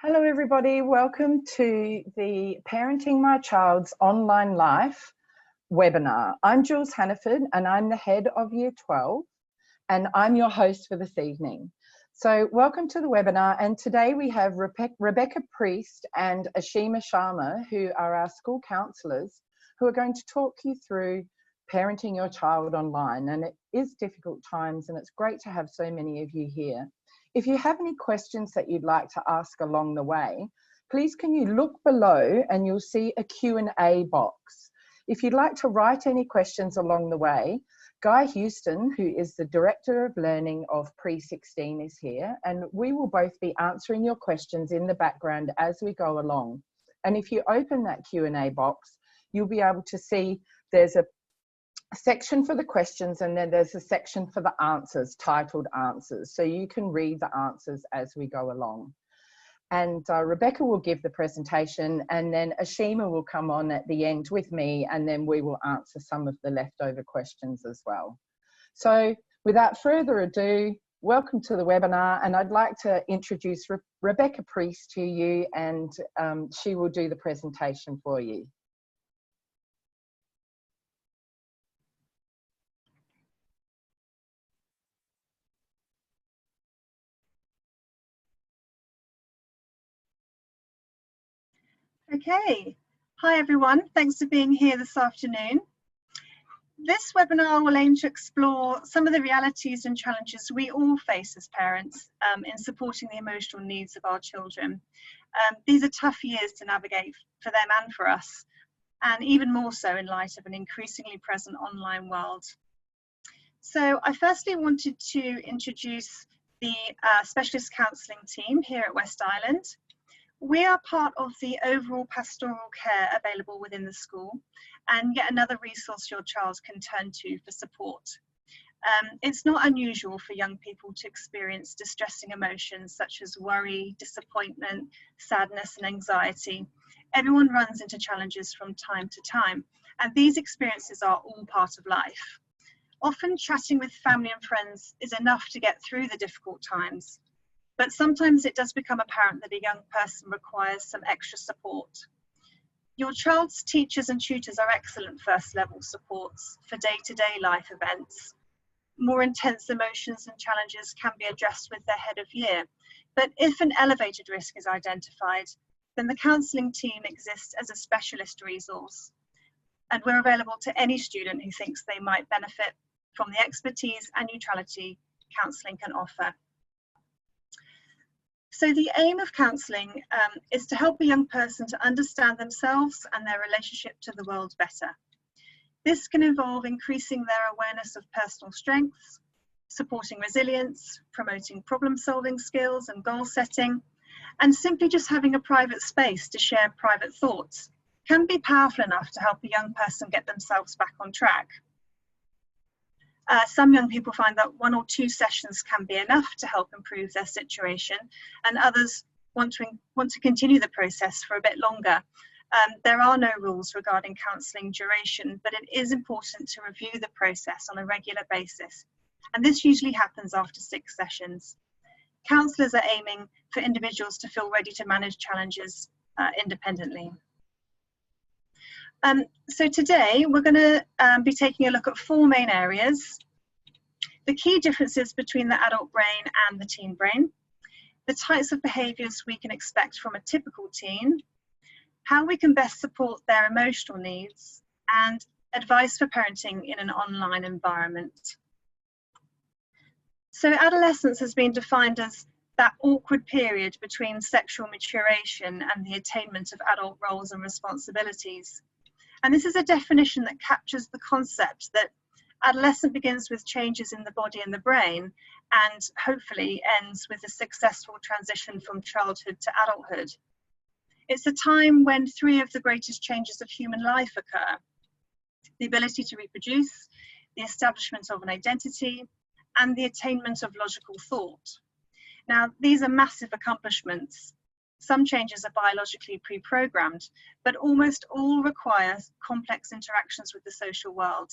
Hello everybody, welcome to the Parenting My Child's Online Life webinar. I'm Jules Hannaford and I'm the head of Year 12 and I'm your host for this evening. So welcome to the webinar, and today we have Rebecca Priest and Ashima Sharma, who are our school counsellors, who are going to talk you through parenting your child online. And it is difficult times and it's great to have so many of you here. If you have any questions that you'd like to ask along the way, please can you look below and you'll see a Q&A box. If you'd like to write any questions along the way, Guy Houston, who is the Director of Learning of Pre-16, is here, and we will both be answering your questions in the background as we go along. And if you open that Q&A box, you'll be able to see there's a section for the questions and then there's a section for the answers titled Answers, so you can read the answers as we go along. And Rebecca will give the presentation and then Ashima will come on at the end with me, and then we will answer some of the leftover questions as well. So without further ado, welcome to the webinar, and I'd like to introduce Rebecca Priest to you, and she will do the presentation for you. Okay, hi everyone, thanks for being here this afternoon. This webinar will aim to explore some of the realities and challenges we all face as parents in supporting the emotional needs of our children. These are tough years to navigate for them and for us, and even more so in light of an increasingly present online world. So I firstly wanted to introduce the specialist counselling team here at West Island. We are part of the overall pastoral care available within the school, and yet another resource your child can turn to for support. It's not unusual for young people to experience distressing emotions such as worry, disappointment, sadness and anxiety. Everyone runs into challenges from time to time, and these experiences are all part of life. Often chatting with family and friends is enough to get through the difficult times. But sometimes it does become apparent that a young person requires some extra support. Your child's teachers and tutors are excellent first level supports for day-to-day life events. More intense emotions and challenges can be addressed with their head of year, but if an elevated risk is identified, then the counselling team exists as a specialist resource. And we're available to any student who thinks they might benefit from the expertise and neutrality counselling can offer. So the aim of counselling is to help a young person to understand themselves and their relationship to the world better. This can involve increasing their awareness of personal strengths, supporting resilience, promoting problem-solving skills and goal setting, and simply just having a private space to share private thoughts can be powerful enough to help a young person get themselves back on track. Some young people find that 1 or 2 sessions can be enough to help improve their situation, and others want to continue the process for a bit longer. There are no rules regarding counselling duration, but it is important to review the process on a regular basis, and this usually happens after 6 sessions. Counsellors are aiming for individuals to feel ready to manage challenges independently. So today we're going to be taking a look at 4 main areas: the key differences between the adult brain and the teen brain, the types of behaviours we can expect from a typical teen, how we can best support their emotional needs, and advice for parenting in an online environment. So adolescence has been defined as that awkward period between sexual maturation and the attainment of adult roles and responsibilities. And this is a definition that captures the concept that adolescence begins with changes in the body and the brain, and hopefully ends with a successful transition from childhood to adulthood. It's a time when 3 of the greatest changes of human life occur: the ability to reproduce, the establishment of an identity, and the attainment of logical thought. Now, these are massive accomplishments. Some changes are biologically pre-programmed, but almost all require complex interactions with the social world.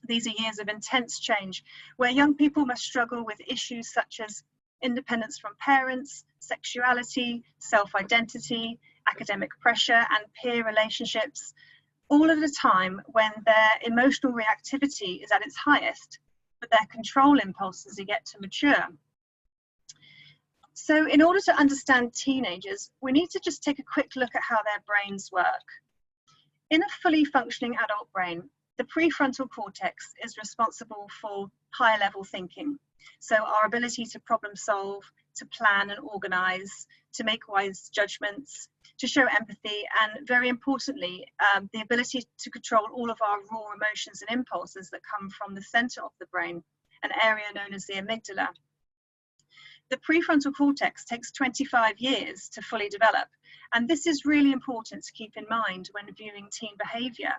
These are years of intense change where young people must struggle with issues such as independence from parents, sexuality, self-identity, academic pressure, and peer relationships, all at a time when their emotional reactivity is at its highest, but their control impulses are yet to mature. So in order to understand teenagers, we need to just take a quick look at how their brains work. In a fully functioning adult brain, the prefrontal cortex is responsible for higher level thinking. So our ability to problem solve, to plan and organize, to make wise judgments, to show empathy, and very importantly, the ability to control all of our raw emotions and impulses that come from the center of the brain, an area known as the amygdala. The prefrontal cortex takes 25 years to fully develop, and this is really important to keep in mind when viewing teen behavior.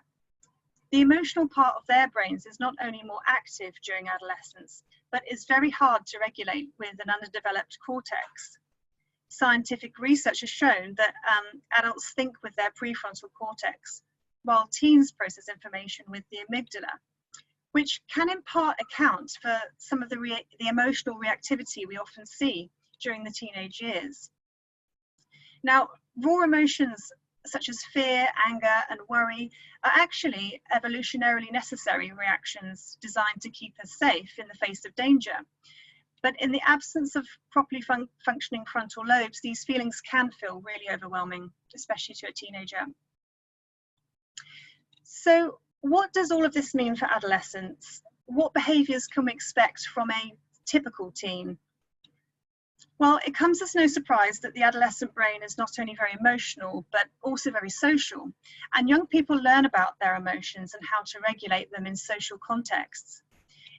The emotional part of their brains is not only more active during adolescence, but is very hard to regulate with an underdeveloped cortex. Scientific research has shown that adults think with their prefrontal cortex, while teens process information with the amygdala, which can in part account for some of the emotional reactivity we often see during the teenage years. Now, raw emotions such as fear, anger, and worry are actually evolutionarily necessary reactions designed to keep us safe in the face of danger. But in the absence of properly functioning frontal lobes, these feelings can feel really overwhelming, especially to a teenager. So what does all of this mean for adolescents? What behaviours can we expect from a typical teen? Well, it comes as no surprise that the adolescent brain is not only very emotional, but also very social. And young people learn about their emotions and how to regulate them in social contexts.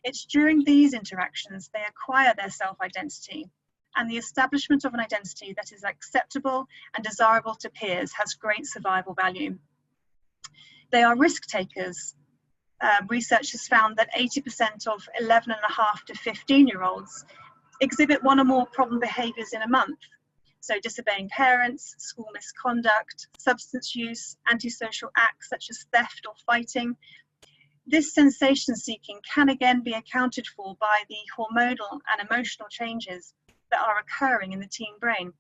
It's during these interactions they acquire their self-identity, and the establishment of an identity that is acceptable and desirable to peers has great survival value. They are risk takers. Research has found that 80% of 11.5 to 15-year-olds exhibit one or more problem behaviours in a month. So disobeying parents, school misconduct, substance use, antisocial acts such as theft or fighting. This sensation seeking can again be accounted for by the hormonal and emotional changes that are occurring in the teen brain,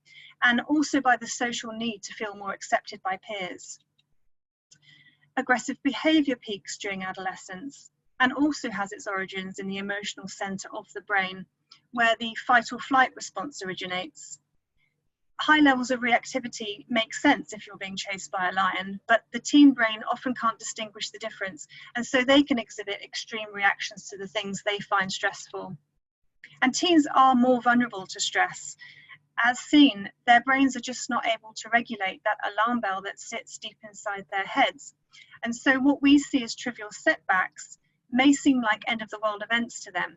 and also by the social need to feel more accepted by peers. Aggressive behaviour peaks during adolescence and also has its origins in the emotional centre of the brain, where the fight or flight response originates. High levels of reactivity make sense if you're being chased by a lion, but the teen brain often can't distinguish the difference, and so they can exhibit extreme reactions to the things they find stressful. And teens are more vulnerable to stress. As seen, their brains are just not able to regulate that alarm bell that sits deep inside their heads. And so what we see as trivial setbacks may seem like end of the world events to them.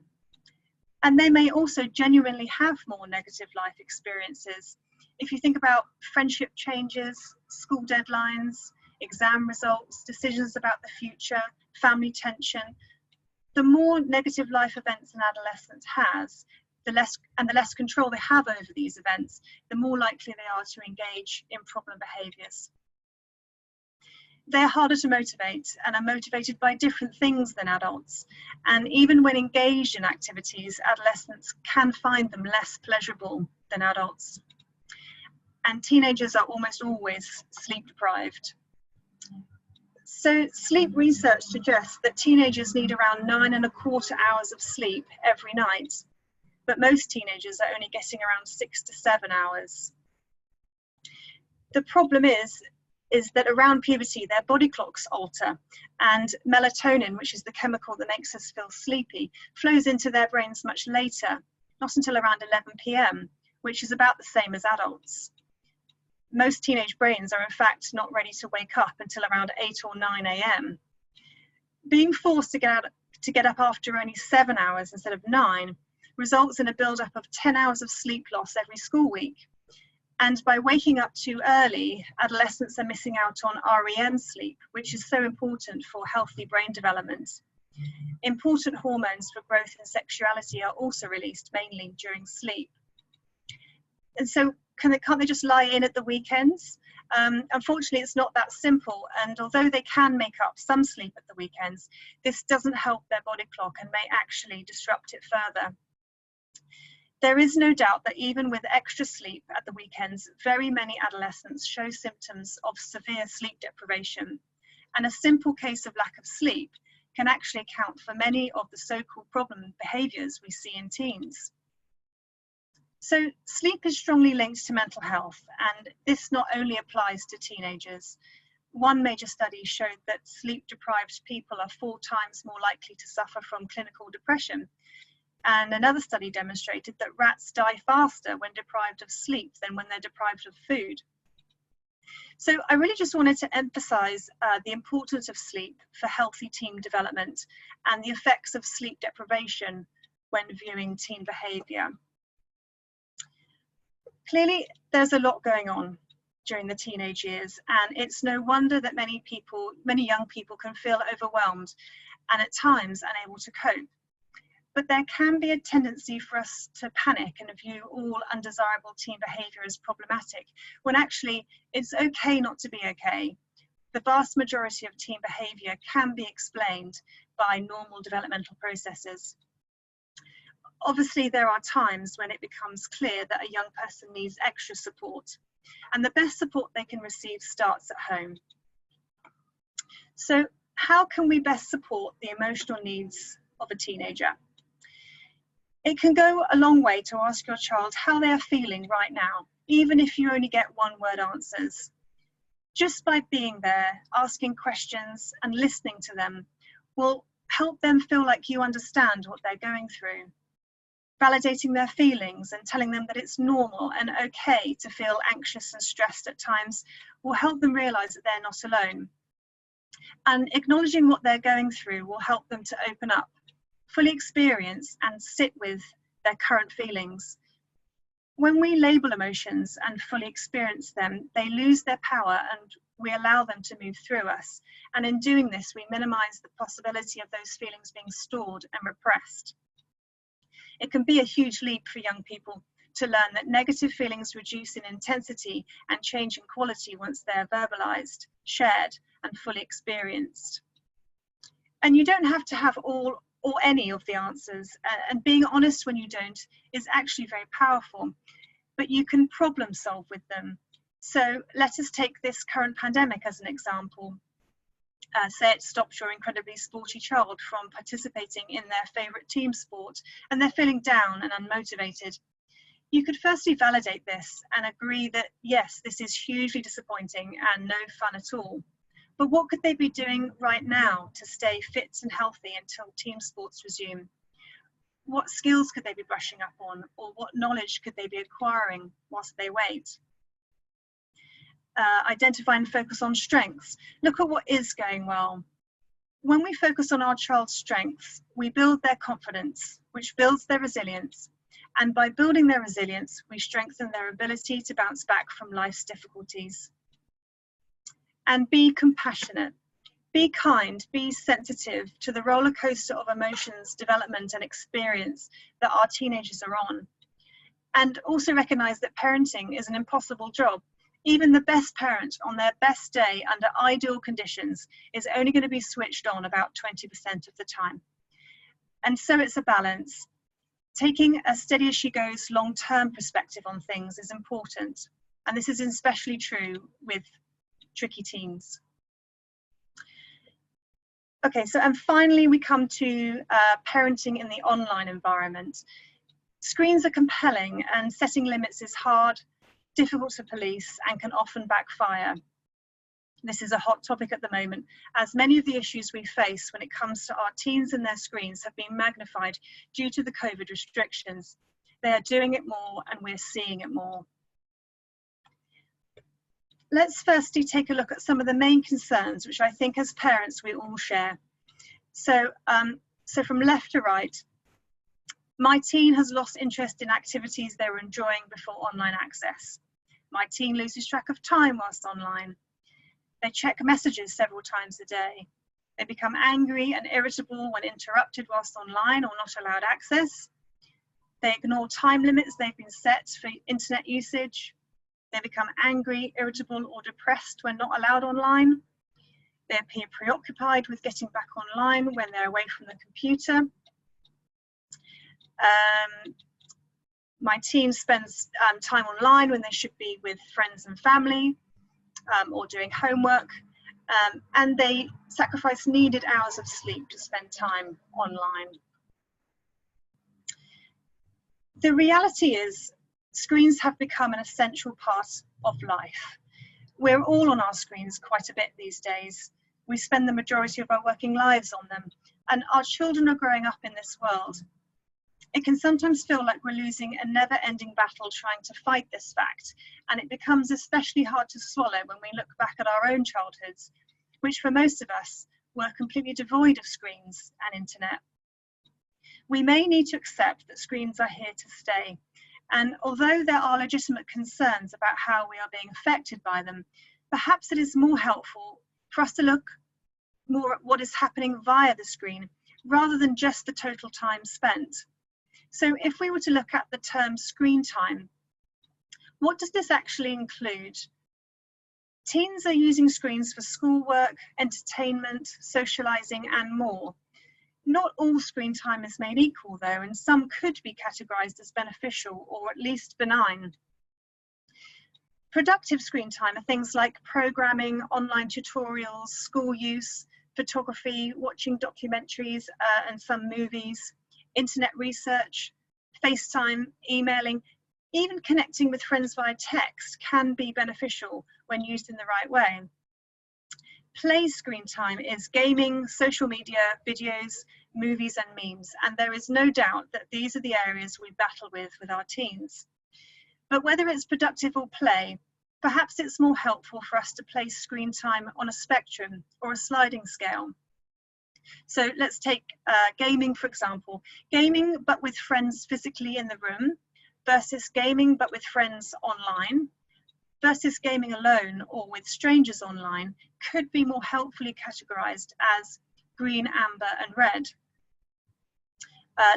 And they may also genuinely have more negative life experiences. If you think about friendship changes, school deadlines, exam results, decisions about the future, family tension, the more negative life events an adolescent has, the less control they have over these events, the more likely they are to engage in problem behaviours. They're harder to motivate and are motivated by different things than adults. And even when engaged in activities, adolescents can find them less pleasurable than adults. And teenagers are almost always sleep deprived. So sleep research suggests that teenagers need around 9.25 hours of sleep every night, but most teenagers are only getting around 6 to 7 hours. The problem is that around puberty, their body clocks alter, and melatonin, which is the chemical that makes us feel sleepy, flows into their brains much later, not until around 11 p.m, which is about the same as adults. Most teenage brains are in fact not ready to wake up until around 8 or 9 a.m. Being forced to get up after only 7 hours instead of 9 results in a build-up of 10 hours of sleep loss every school week. And by waking up too early, adolescents are missing out on REM sleep, which is so important for healthy brain development. Important hormones for growth and sexuality are also released mainly during sleep. And so can't they just lie in at the weekends? Unfortunately, it's not that simple. And although they can make up some sleep at the weekends, this doesn't help their body clock and may actually disrupt it further. There is no doubt that even with extra sleep at the weekends, very many adolescents show symptoms of severe sleep deprivation. And a simple case of lack of sleep can actually account for many of the so-called problem behaviours we see in teens. So sleep is strongly linked to mental health, and this not only applies to teenagers. One major study showed that sleep-deprived people are 4 times more likely to suffer from clinical depression. And another study demonstrated that rats die faster when deprived of sleep than when they're deprived of food. So I really just wanted to emphasize the importance of sleep for healthy teen development and the effects of sleep deprivation when viewing teen behavior. Clearly, there's a lot going on during the teenage years, and it's no wonder that many young people can feel overwhelmed and at times unable to cope. But there can be a tendency for us to panic and view all undesirable teen behaviour as problematic, when actually it's okay not to be okay. The vast majority of teen behaviour can be explained by normal developmental processes. Obviously, there are times when it becomes clear that a young person needs extra support, and the best support they can receive starts at home. So how can we best support the emotional needs of a teenager? It can go a long way to ask your child how they are feeling right now, even if you only get one-word answers. Just by being there, asking questions and listening to them will help them feel like you understand what they're going through. Validating their feelings and telling them that it's normal and okay to feel anxious and stressed at times will help them realise that they're not alone. And acknowledging what they're going through will help them to open up, fully experience and sit with their current feelings. When we label emotions and fully experience them, they lose their power and we allow them to move through us. And in doing this, we minimize the possibility of those feelings being stored and repressed. It can be a huge leap for young people to learn that negative feelings reduce in intensity and change in quality once they're verbalized, shared, and fully experienced. And you don't have to have all or any of the answers, and being honest when you don't is actually very powerful, but you can problem solve with them. So let us take this current pandemic as an example. Say it stops your incredibly sporty child from participating in their favourite team sport and they're feeling down and unmotivated. You could firstly validate this and agree that yes, this is hugely disappointing and no fun at all. But what could they be doing right now to stay fit and healthy until team sports resume? What skills could they be brushing up on, or what knowledge could they be acquiring whilst they wait? Identify and focus on strengths. Look at what is going well. When we focus on our child's strengths, we build their confidence, which builds their resilience. And by building their resilience, we strengthen their ability to bounce back from life's difficulties. And be compassionate. Be kind, be sensitive to the roller coaster of emotions, development and experience that our teenagers are on. And also recognize that parenting is an impossible job. Even the best parent on their best day under ideal conditions is only going to be switched on about 20% of the time. And so it's a balance. Taking a steady as she goes long-term perspective on things is important. And this is especially true with tricky teens. Okay, so and finally we come to parenting in the online environment. Screens are compelling and setting limits is hard, difficult to police and can often backfire. This is a hot topic at the moment, as many of the issues we face when it comes to our teens and their screens have been magnified due to the COVID restrictions. They are doing it more and we're seeing it more. Let's firstly take a look at some of the main concerns, which I think as parents we all share. So from left to right, my teen has lost interest in activities they were enjoying before online access. My teen loses track of time whilst online. They check messages several times a day. They become angry and irritable when interrupted whilst online or not allowed access. They ignore time limits they've been set for internet usage. They become angry, irritable or depressed when not allowed online. They appear preoccupied with getting back online when they're away from the computer. My teen spends time online when they should be with friends and family, or doing homework, and they sacrifice needed hours of sleep to spend time online. The reality is, screens have become an essential part of life. We're all on our screens quite a bit these days. We spend the majority of our working lives on them, and our children are growing up in this world. It can sometimes feel like we're losing a never-ending battle trying to fight this fact, and it becomes especially hard to swallow when we look back at our own childhoods, which for most of us were completely devoid of screens and internet. We may need to accept that screens are here to stay, and although there are legitimate concerns about how we are being affected by them, perhaps it is more helpful for us to look more at what is happening via the screen rather than just the total time spent. So if we were to look at the term screen time, what does this actually include? Teens are using screens for schoolwork, entertainment, socializing, and more. Not all screen time is made equal though, and some could be categorized as beneficial or at least benign. Productive screen time are things like programming, online tutorials, school use, photography, watching documentaries and some movies, internet research, FaceTime, emailing, even connecting with friends via text can be beneficial when used in the right way. Play screen time is gaming, social media, videos, movies and memes, and there is no doubt that these are the areas we battle with our teens. But whether it's productive or play, perhaps it's more helpful for us to place screen time on a spectrum or a sliding scale. So let's take gaming, for example. Gaming but with friends physically in the room versus gaming but with friends online versus gaming alone or with strangers online could be more helpfully categorized as green, amber and red.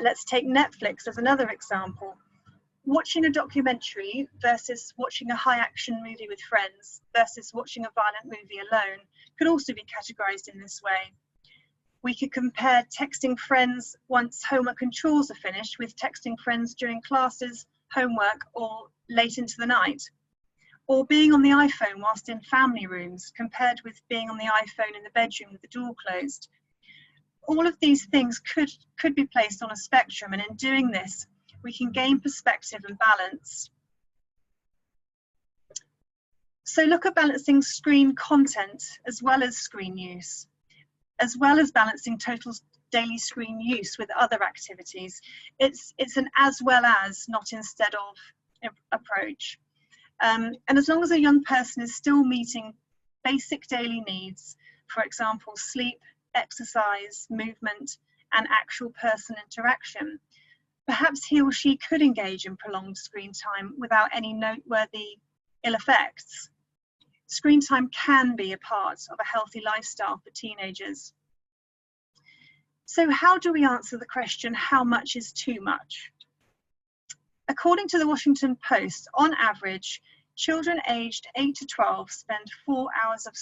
Let's take Netflix as another example. Watching a documentary versus watching a high action movie with friends versus watching a violent movie alone could also be categorized in this way. We could compare texting friends once homework and chores are finished with texting friends during classes, homework, or late into the night. Or being on the iPhone whilst in family rooms compared with being on the iPhone in the bedroom with the door closed. All of these things could be placed on a spectrum, and in doing this, we can gain perspective and balance. So look at balancing screen content as well as screen use, as well as balancing total daily screen use with other activities. It's an as well as, not instead of approach. And as long as a young person is still meeting basic daily needs, for example, sleep, exercise, movement, and actual person interaction, perhaps he or she could engage in prolonged screen time without any noteworthy ill effects. Screen time can be a part of a healthy lifestyle for teenagers. So how do we answer the question, how much is too much? According to the Washington Post, on average, children aged 8 to 12 spend 4 hours on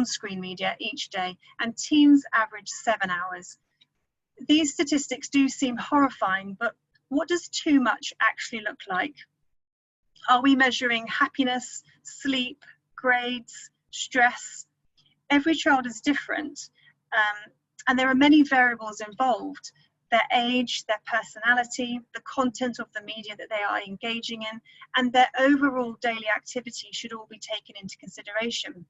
screen media each day, and teens average 7 hours. These statistics do seem horrifying, but what does too much actually look like? Are we measuring happiness, sleep, grades, stress? Every child is different, and there are many variables involved. Their age, their personality, the content of the media that they are engaging in, and their overall daily activity should all be taken into consideration.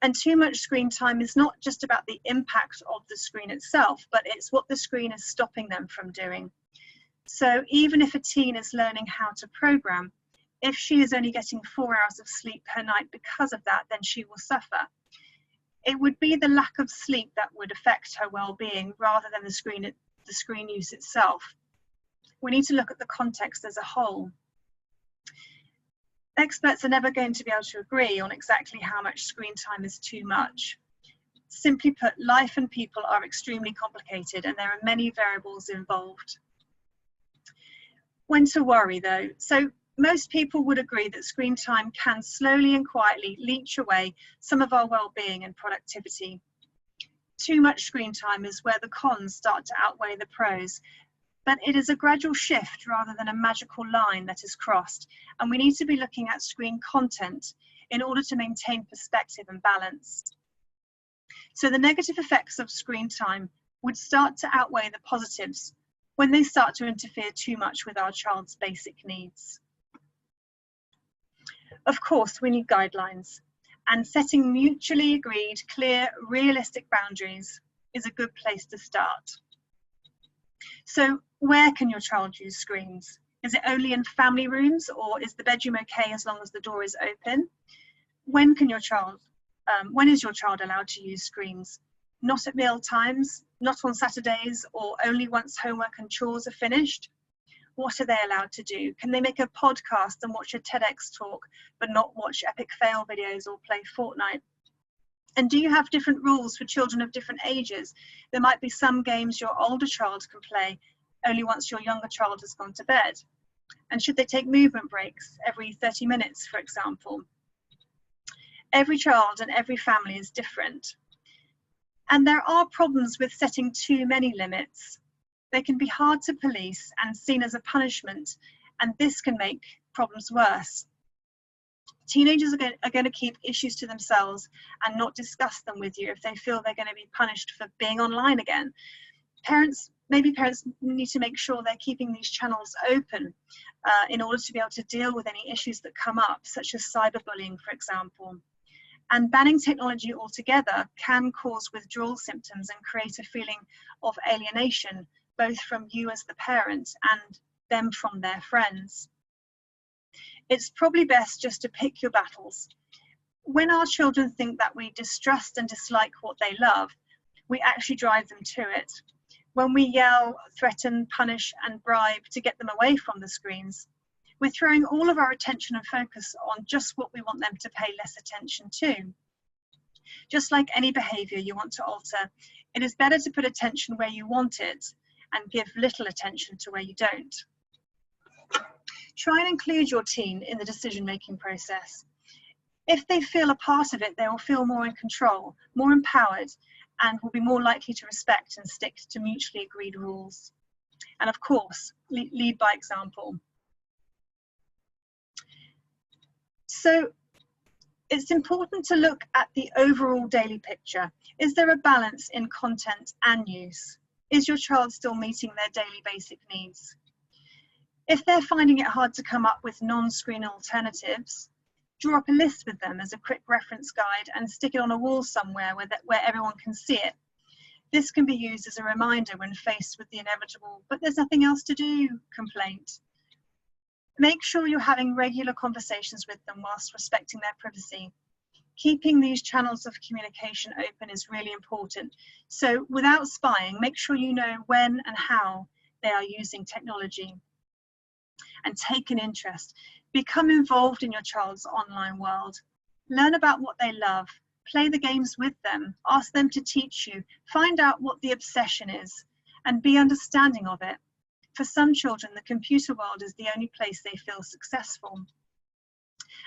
And too much screen time is not just about the impact of the screen itself, but it's what the screen is stopping them from doing. So even if a teen is learning how to program, if she is only getting 4 hours of sleep per night because of that, then she will suffer. It would be the lack of sleep that would affect her well-being rather than the screen use itself. We need to look at the context as a whole. Experts are never going to be able to agree on exactly how much screen time is too much. Simply put, life and people are extremely complicated and there are many variables involved. When to worry though? So most people would agree that screen time can slowly and quietly leach away some of our well-being and productivity. Too much screen time is where the cons start to outweigh the pros. but it is a gradual shift rather than a magical line that is crossed, and we need to be looking at screen content in order to maintain perspective and balance. So the negative effects of screen time would start to outweigh the positives when they start to interfere too much with our child's basic needs. Of course, we need guidelines, and setting mutually agreed, clear, realistic boundaries is a good place to start. So where can your child use screens? Is it only in family rooms, or is the bedroom okay as long as the door is open? When is your child allowed to use screens? Not at meal times, not on Saturdays, or only once homework and chores are finished? What are they allowed to do? Can they make a podcast and watch a TEDx talk, but not watch epic fail videos or play Fortnite? And do you have different rules for children of different ages? There might be some games your older child can play only once your younger child has gone to bed. And should they take movement breaks every 30 minutes, for example? Every child and every family is different. And there are problems with setting too many limits. They can be hard to police and seen as a punishment, and this can make problems worse. Teenagers are going to keep issues to themselves and not discuss them with you if they feel they're going to be punished for being online again. Maybe parents need to make sure they're keeping these channels open in order to be able to deal with any issues that come up, such as cyberbullying, for example. And banning technology altogether can cause withdrawal symptoms and create a feeling of alienation, both from you as the parent and them from their friends. It's probably best just to pick your battles. When our children think that we distrust and dislike what they love, we actually drive them to it. When we yell, threaten, punish, and bribe to get them away from the screens, we're throwing all of our attention and focus on just what we want them to pay less attention to. Just like any behavior you want to alter, it is better to put attention where you want it and give little attention to where you don't. Try and include your teen in the decision-making process. If they feel a part of it, they will feel more in control, more empowered, and will be more likely to respect and stick to mutually agreed rules. And of course, lead by example. So it's important to look at the overall daily picture. Is there a balance in content and use? Is your child still meeting their daily basic needs? If they're finding it hard to come up with non-screen alternatives, draw up a list with them as a quick reference guide and stick it on a wall somewhere where everyone can see it. This can be used as a reminder when faced with the inevitable, but there's nothing else to do complaint. Make sure you're having regular conversations with them whilst respecting their privacy. Keeping these channels of communication open is really important. So without spying, make sure you know when and how they are using technology. And take an interest. Become involved in your child's online world. Learn about what they love. Play the games with them. Ask them to teach you. Find out what the obsession is and be understanding of it. For some children, the computer world is the only place they feel successful.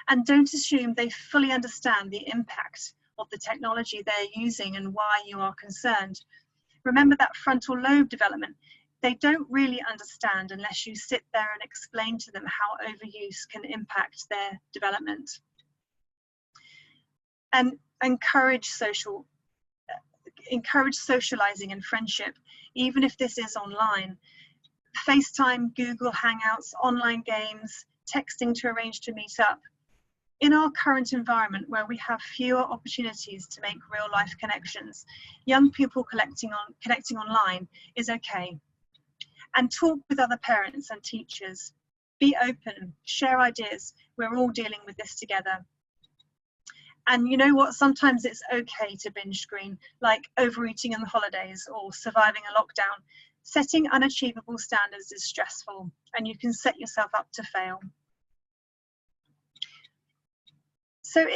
And don't assume they fully understand the impact of the technology they're using and why you are concerned. Remember that frontal lobe development. They don't really understand unless you sit there and explain to them how overuse can impact their development. And encourage socializing and friendship, even if this is online. FaceTime, Google Hangouts, online games, texting to arrange to meet up. In our current environment where we have fewer opportunities to make real life connections, young people connecting online is okay. And talk with other parents and teachers. Be open, share ideas. We're all dealing with this together. And you know what? Sometimes it's okay to binge screen, like overeating in the holidays or surviving a lockdown. Setting unachievable standards is stressful, and you can set yourself up to fail. So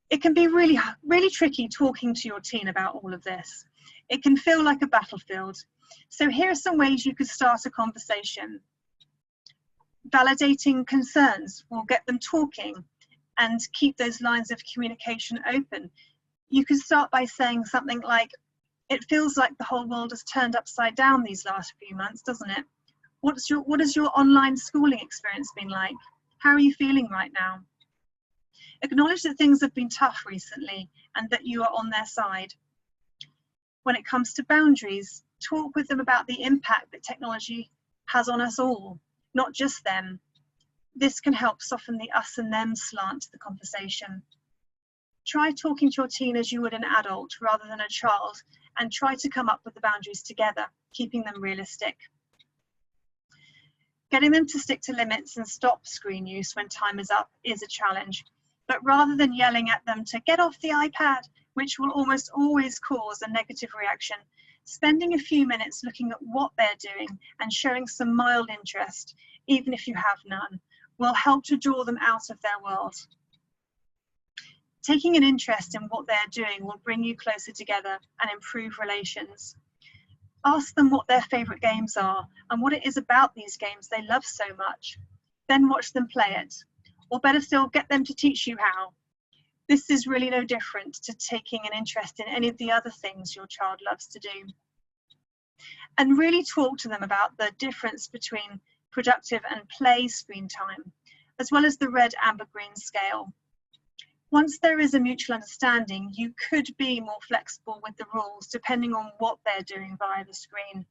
it can be really, really tricky talking to your teen about all of this. It can feel like a battlefield. So here are some ways you could start a conversation. Validating concerns will get them talking and keep those lines of communication open. You could start by saying something like, It feels like the whole world has turned upside down these last few months, doesn't it? What has your online schooling experience been like? How are you feeling right now? Acknowledge that things have been tough recently and that you are on their side. When it comes to boundaries, talk with them about the impact that technology has on us all, not just them. This can help soften the us and them slant to the conversation. Try talking to your teen as you would an adult rather than a child, and try to come up with the boundaries together, keeping them realistic. Getting them to stick to limits and stop screen use when time is up is a challenge, but rather than yelling at them to get off the iPad, which will almost always cause a negative reaction, spending a few minutes looking at what they're doing and showing some mild interest, even if you have none, will help to draw them out of their world. Taking an interest in what they're doing will bring you closer together and improve relations. Ask them what their favourite games are and what it is about these games they love so much. Then watch them play it. Or better still, get them to teach you how. This is really no different to taking an interest in any of the other things your child loves to do. And really talk to them about the difference between productive and play screen time, as well as the red, amber, green scale. Once there is a mutual understanding, you could be more flexible with the rules depending on what they're doing via the screen.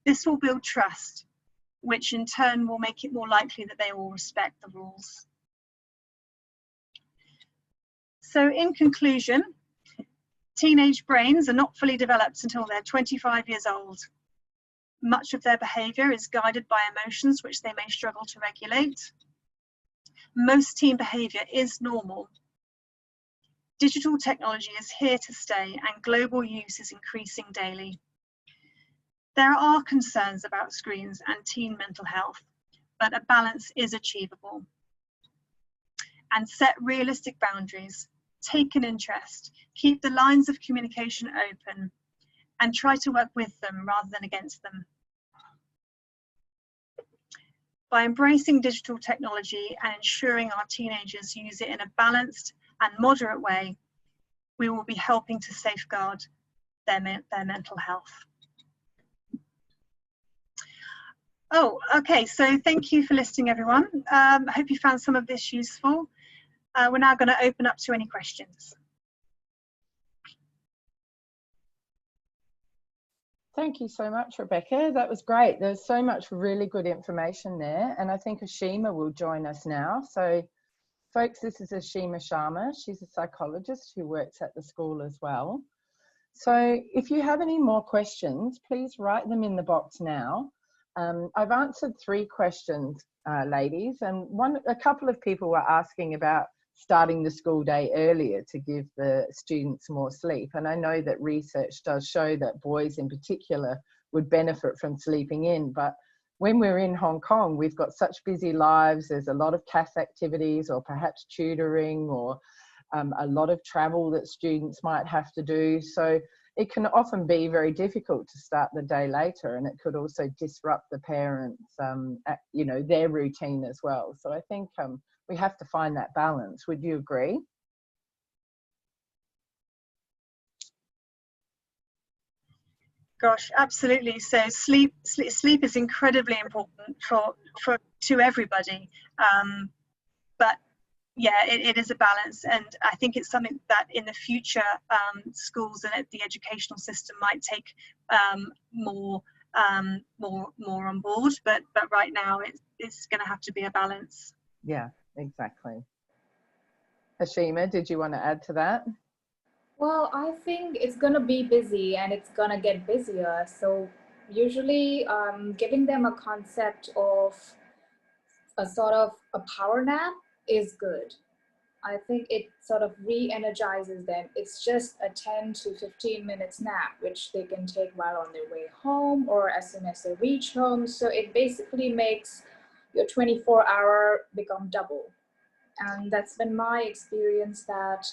This will build trust, which in turn will make it more likely that they will respect the rules. So in conclusion, teenage brains are not fully developed until they're 25 years old. Much of their behaviour is guided by emotions which they may struggle to regulate. Most teen behaviour is normal. Digital technology is here to stay and global use is increasing daily. There are concerns about screens and teen mental health, but a balance is achievable. And set realistic boundaries, take an interest, keep the lines of communication open, and try to work with them rather than against them. By embracing digital technology and ensuring our teenagers use it in a balanced and moderate way, we will be helping to safeguard their mental health. Oh, okay, so thank you for listening, everyone. I hope you found some of this useful. We're now going to open up to any questions. Thank you so much, Rebecca. That was great. There's so much really good information there. And I think Ashima will join us now. So folks, this is Ashima Sharma. She's a psychologist who works at the school as well. So if you have any more questions, please write them in the box now. I've answered 3 questions, ladies, and a couple of people were asking about starting the school day earlier to give the students more sleep. And I know that research does show that boys in particular would benefit from sleeping in, but when we're in Hong Kong, we've got such busy lives. There's a lot of CAF activities or perhaps tutoring or a lot of travel that students might have to do. So it can often be very difficult to start the day later, and it could also disrupt the parents, you know, their routine as well. So I think we have to find that balance. Would you agree? Gosh, absolutely. So sleep is incredibly important to everybody. But yeah, it is a balance, and I think it's something that in the future schools and the educational system might take more on board. But right now, it's going to have to be a balance. Yeah, exactly. Ashima, did you want to add to that? Well, I think it's going to be busy and it's going to get busier. So usually giving them a concept of a sort of a power nap is good. I think it sort of re-energizes them. It's just a 10 to 15 minutes nap, which they can take while on their way home or as soon as they reach home. So it basically makes your 24-hour become double. And that's been my experience that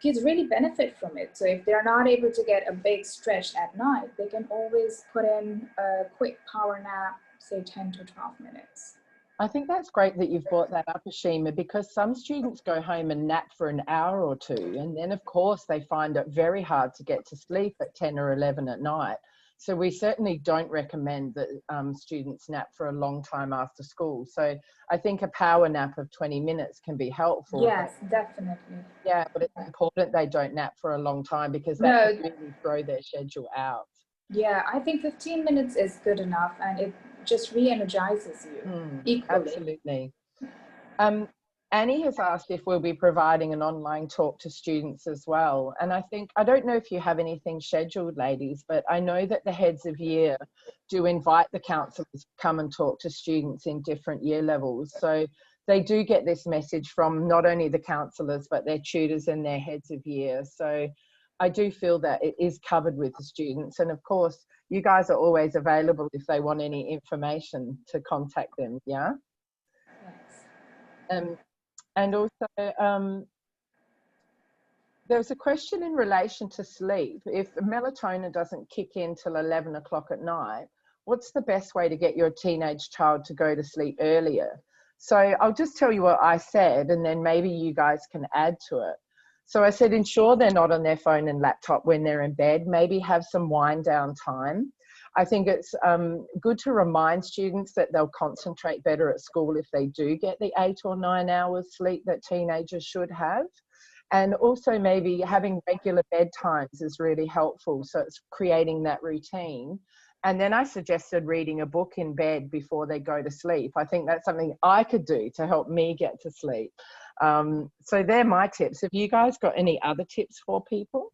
kids really benefit from it. So if they're not able to get a big stretch at night, they can always put in a quick power nap, say 10 to 12 minutes. I think that's great that you've brought that up, Ashima, because some students go home and nap for an hour or two, and then of course they find it very hard to get to sleep at 10 or 11 at night. So we certainly don't recommend that students nap for a long time after school. So I think a power nap of 20 minutes can be helpful. Yes, definitely. Yeah, but it's important they don't nap for a long time, because that No, can really throw their schedule out. yeah, I think 15 minutes is good enough, and it just re-energizes you equally. Absolutely. Annie has asked if we'll be providing an online talk to students as well. And I don't know if you have anything scheduled, ladies, but I know that the heads of year do invite the counsellors to come and talk to students in different year levels. So they do get this message from not only the counsellors, but their tutors and their heads of year. So I do feel that it is covered with the students. And of course, you guys are always available if they want any information to contact them, yeah? Yes. And also, there's a question in relation to sleep. If melatonin doesn't kick in till 11 o'clock at night, what's the best way to get your teenage child to go to sleep earlier? So I'll just tell you what I said, and then maybe you guys can add to it. So I said, ensure they're not on their phone and laptop when they're in bed. Maybe have some wind down time. I think it's good to remind students that they'll concentrate better at school if they do get the 8 or 9 hours sleep that teenagers should have. And also maybe having regular bedtimes is really helpful. So it's creating that routine. And then I suggested reading a book in bed before they go to sleep. I think that's something I could do to help me get to sleep. So they're my tips. Have you guys got any other tips for people?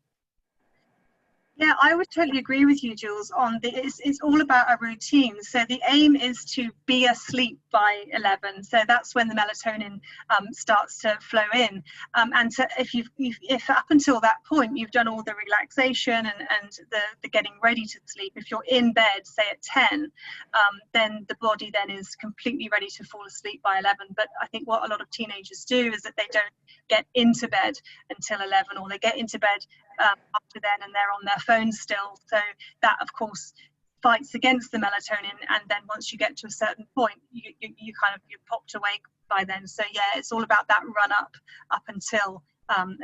Yeah, I would totally agree with you, Jules, on it's all about a routine. So the aim is to be asleep by 11. So that's when the melatonin starts to flow in. And so if up until that point you've done all the relaxation and the getting ready to sleep, if you're in bed, say at 10, then the body then is completely ready to fall asleep by 11. But I think what a lot of teenagers do is that they don't get into bed until 11, or they get into bed after then and they're on their phone still. So that of course fights against the melatonin, and then once you get to a certain point you're popped awake by then. So yeah, it's all about that run up until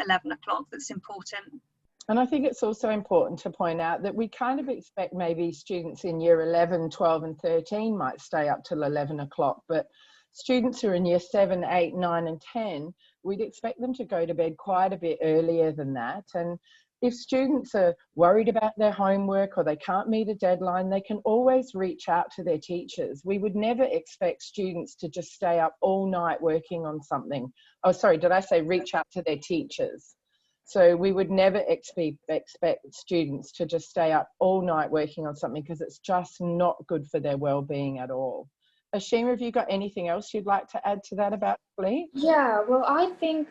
11 o'clock that's important. And I think it's also important to point out that we kind of expect maybe students in year 11, 12 and 13 might stay up till 11 o'clock, but students who are in year 7, 8, 9 and 10, we'd expect them to go to bed quite a bit earlier than that. And if students are worried about their homework or they can't meet a deadline, they can always reach out to their teachers. We would never expect students to just stay up all night working on something. Oh, sorry, did I say reach out to their teachers? So we would never expect students to just stay up all night working on something, because it's just not good for their well-being at all. Ashima, have you got anything else you'd like to add to that about sleep? Yeah, well, I think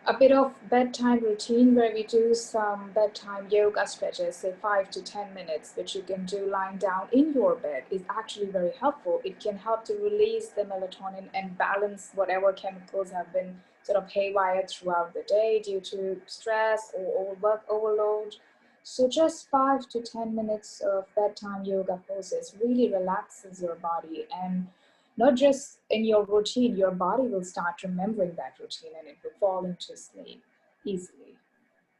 a bit of bedtime routine where we do some bedtime yoga stretches, say 5 to 10 minutes, which you can do lying down in your bed, is actually very helpful. It can help to release the melatonin and balance whatever chemicals have been sort of haywire throughout the day due to stress or work overload. So just 5 to 10 minutes of bedtime yoga poses really relaxes your body, and not just in your routine, your body will start remembering that routine and it will fall into sleep easily.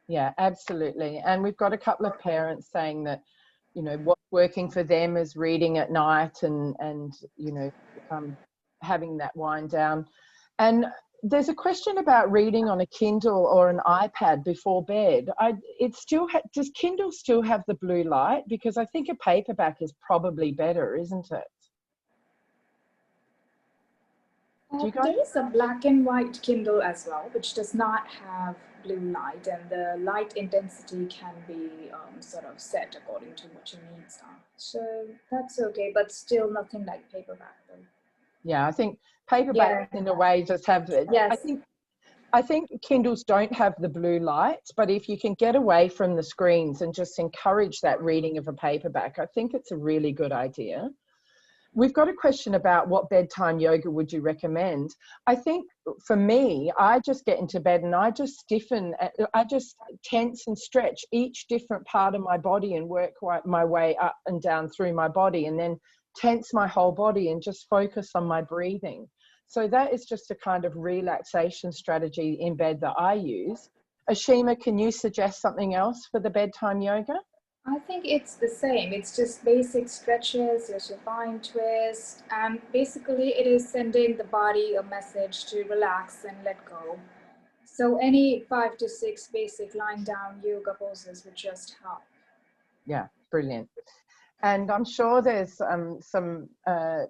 Yeah, absolutely. And we've got a couple of parents saying that, you know, what's working for them is reading at night and you know, having that wind down. And there's a question about reading on a Kindle or an iPad before bed. Does Kindle still have the blue light? Because I think a paperback is probably better, isn't it? There is a black and white Kindle as well, which does not have blue light, and the light intensity can be sort of set according to what your needs are. So that's okay, but still nothing like paperback though. Yeah, I think paperbacks in a way just have it. Yes. I think Kindles don't have the blue light, but if you can get away from the screens and just encourage that reading of a paperback, I think it's a really good idea. We've got a question about what bedtime yoga would you recommend? I think for me, I just get into bed and I just stiffen, I just tense and stretch each different part of my body and work my way up and down through my body, and then tense my whole body and just focus on my breathing. So that is just a kind of relaxation strategy in bed that I use. Ashima, can you suggest something else for the bedtime yoga? I think it's the same. It's just basic stretches, your supine twist, and basically it is sending the body a message to relax and let go. So any 5 to 6 basic lying down yoga poses would just help. Yeah, brilliant. And I'm sure there's some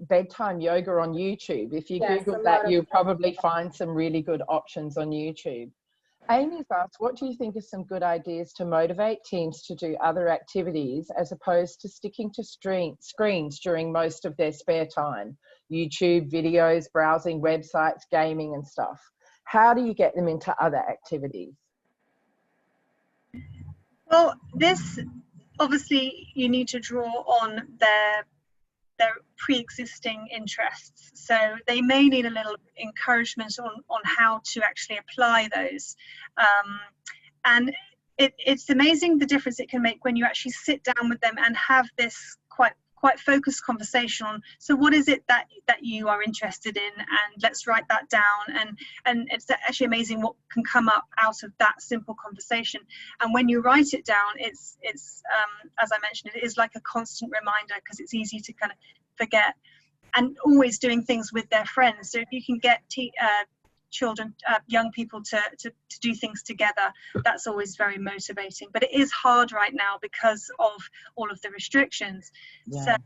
bedtime yoga on YouTube. If you Google that, you'll probably find some really good options on YouTube. Amy's asked, what do you think are some good ideas to motivate teens to do other activities as opposed to sticking to screens during most of their spare time? YouTube videos, browsing websites, gaming and stuff. How do you get them into other activities? Well, this obviously you need to draw on their pre-existing interests, so they may need a little encouragement on how to actually apply those, and it's amazing the difference it can make when you actually sit down with them and have this quite focused conversation on, so what is it that you are interested in, and let's write that down, and it's actually amazing what can come up out of that simple conversation. And when you write it down, it's as I mentioned, it is like a constant reminder, because it's easy to kind of forget. And always doing things with their friends, so if you can get children, young people to do things together, that's always very motivating. But it is hard right now because of all of the restrictions. Yeah. So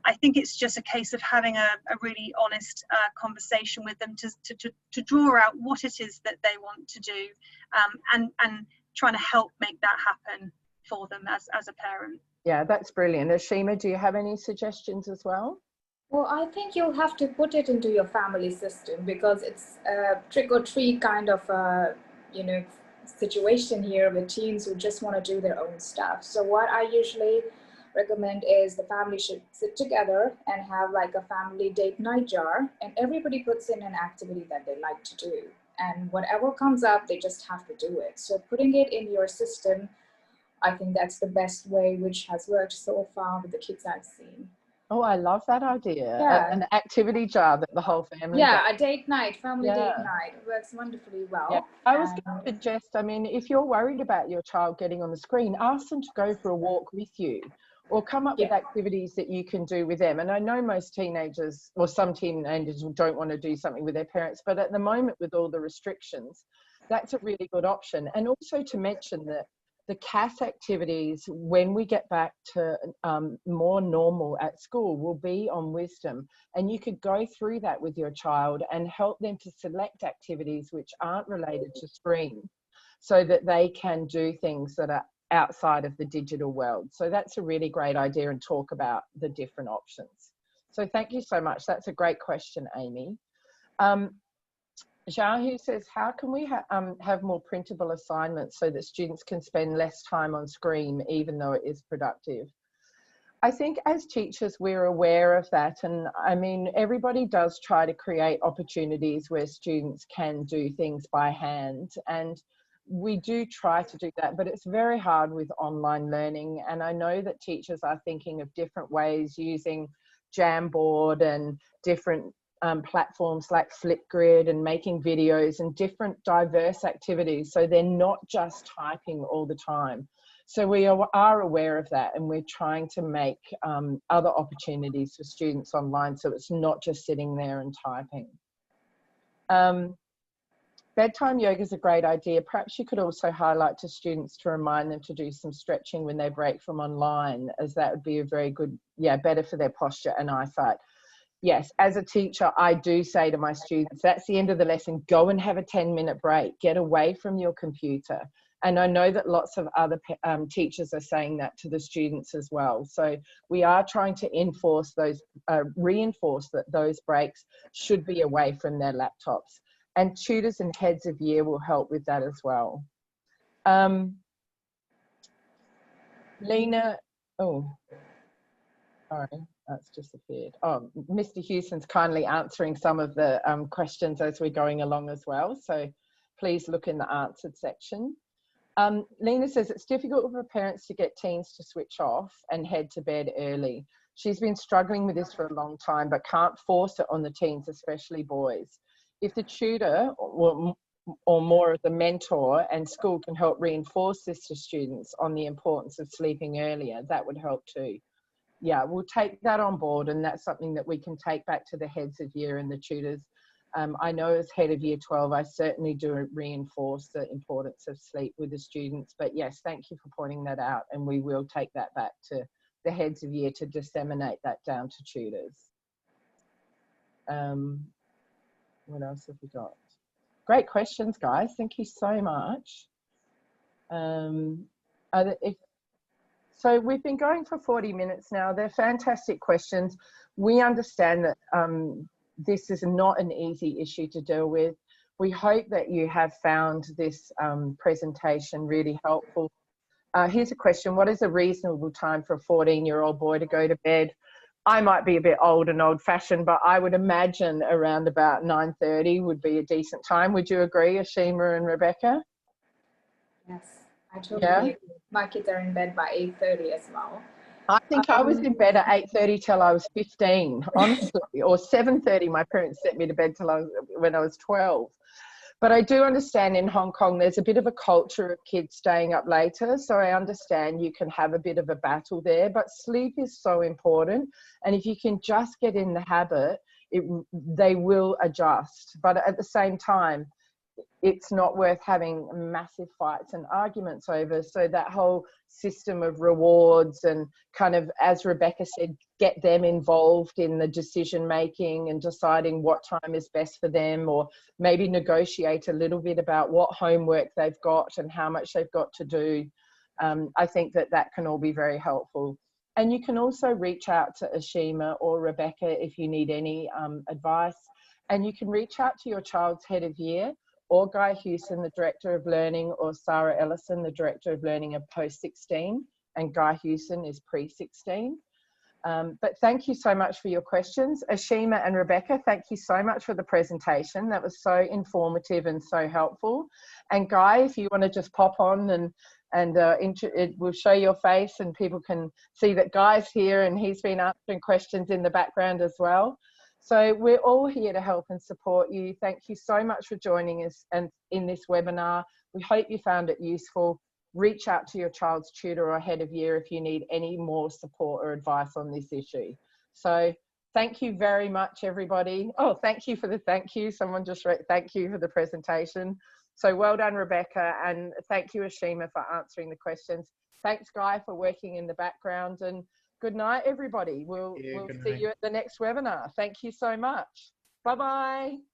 I think it's just a case of having a really honest conversation with them to draw out what it is that they want to do, and trying to help make that happen for them as a parent. Yeah, that's brilliant. Ashima, do you have any suggestions as well? Well, I think you'll have to put it into your family system, because it's a trick or treat kind of situation here with teens who just want to do their own stuff. So what I usually recommend is the family should sit together and have like a family date night jar, and everybody puts in an activity that they like to do, and whatever comes up, they just have to do it. So putting it in your system, I think that's the best way, which has worked so far with the kids I've seen. Oh, I love that idea. Yeah. An activity jar that the whole family does. A date night, family date night. It works wonderfully well. Yeah. I was going to suggest, I mean, if you're worried about your child getting on the screen, ask them to go for a walk with you, or come up with activities that you can do with them. And I know most teenagers, or some teenagers, don't want to do something with their parents, but at the moment with all the restrictions, that's a really good option. And also to mention that the CAS activities, when we get back to more normal at school, will be on wisdom. And you could go through that with your child and help them to select activities which aren't related to screen, so that they can do things that are outside of the digital world. So that's a really great idea, and talk about the different options. So thank you so much. That's a great question, Amy. Jahu says, how can we have more printable assignments so that students can spend less time on screen, even though it is productive? I think as teachers, we're aware of that. And I mean, everybody does try to create opportunities where students can do things by hand. And we do try to do that, but it's very hard with online learning. And I know that teachers are thinking of different ways, using Jamboard and different platforms like Flipgrid, and making videos and different diverse activities, so they're not just typing all the time. So we are aware of that, and we're trying to make other opportunities for students online, so it's not just sitting there and typing. Bedtime yoga is a great idea. Perhaps you could also highlight to students to remind them to do some stretching when they break from online, as that would be a very good, better for their posture and eyesight. Yes, as a teacher, I do say to my students, that's the end of the lesson, go and have a 10-minute break, get away from your computer. And I know that lots of other teachers are saying that to the students as well. So we are trying to reinforce that those breaks should be away from their laptops. And tutors and heads of year will help with that as well. Lena, oh, sorry. That's disappeared. Oh, Mr. Houston's kindly answering some of the questions as we're going along as well. So please look in the answered section. Lena says it's difficult for parents to get teens to switch off and head to bed early. she's been struggling with this for a long time, but can't force it on the teens, especially boys. If the tutor or more of the mentor and school can help reinforce this to students on the importance of sleeping earlier, that would help too. Yeah, we'll take that on board, and that's something that we can take back to the heads of year and the tutors. I know as head of year 12, I certainly do reinforce the importance of sleep with the students, but yes, thank you for pointing that out, and we will take that back to the heads of year to disseminate that down to tutors. What else have we got? Great questions, guys. Thank you so much. So we've been going for 40 minutes now. They're fantastic questions. We understand that this is not an easy issue to deal with. We hope that you have found this presentation really helpful. Here's a question. What is a reasonable time for a 14-year-old boy to go to bed? I might be a bit old and old-fashioned, but I would imagine around about 9:30 would be a decent time. Would you agree, Ashima and Rebecca? Yes, I totally agree. My kids are in bed by 8:30 as well. I think I was in bed at 8:30 till I was 15, honestly, or 7:30. My parents sent me to bed when I was 12. But I do understand in Hong Kong, there's a bit of a culture of kids staying up later. So I understand you can have a bit of a battle there, but sleep is so important. And if you can just get in the habit, they will adjust. But at the same time, it's not worth having massive fights and arguments over. So that whole system of rewards and kind of, as Rebecca said, get them involved in the decision making and deciding what time is best for them, or maybe negotiate a little bit about what homework they've got and how much they've got to do. I think that can all be very helpful. And you can also reach out to Ashima or Rebecca if you need any advice. And you can reach out to your child's head of year, or Guy Hewson, the Director of Learning, or Sarah Ellison, the Director of Learning of Post-16, and Guy Hewson is pre-16. But thank you so much for your questions. Ashima and Rebecca, thank you so much for the presentation. That was so informative and so helpful. And Guy, if you want to just pop on and it will show your face and people can see that Guy's here and he's been answering questions in the background as well. So we're all here to help and support you. Thank you so much for joining us and in this webinar. We hope you found it useful. Reach out to your child's tutor or head of year if you need any more support or advice on this issue. So thank you very much, everybody. Oh, thank you for the thank you. Someone just wrote thank you for the presentation. So well done, Rebecca, and thank you, Ashima, for answering the questions. Thanks, Guy, for working in the background, and good night, everybody. We'll see you at the next webinar. Thank you so much. Bye-bye.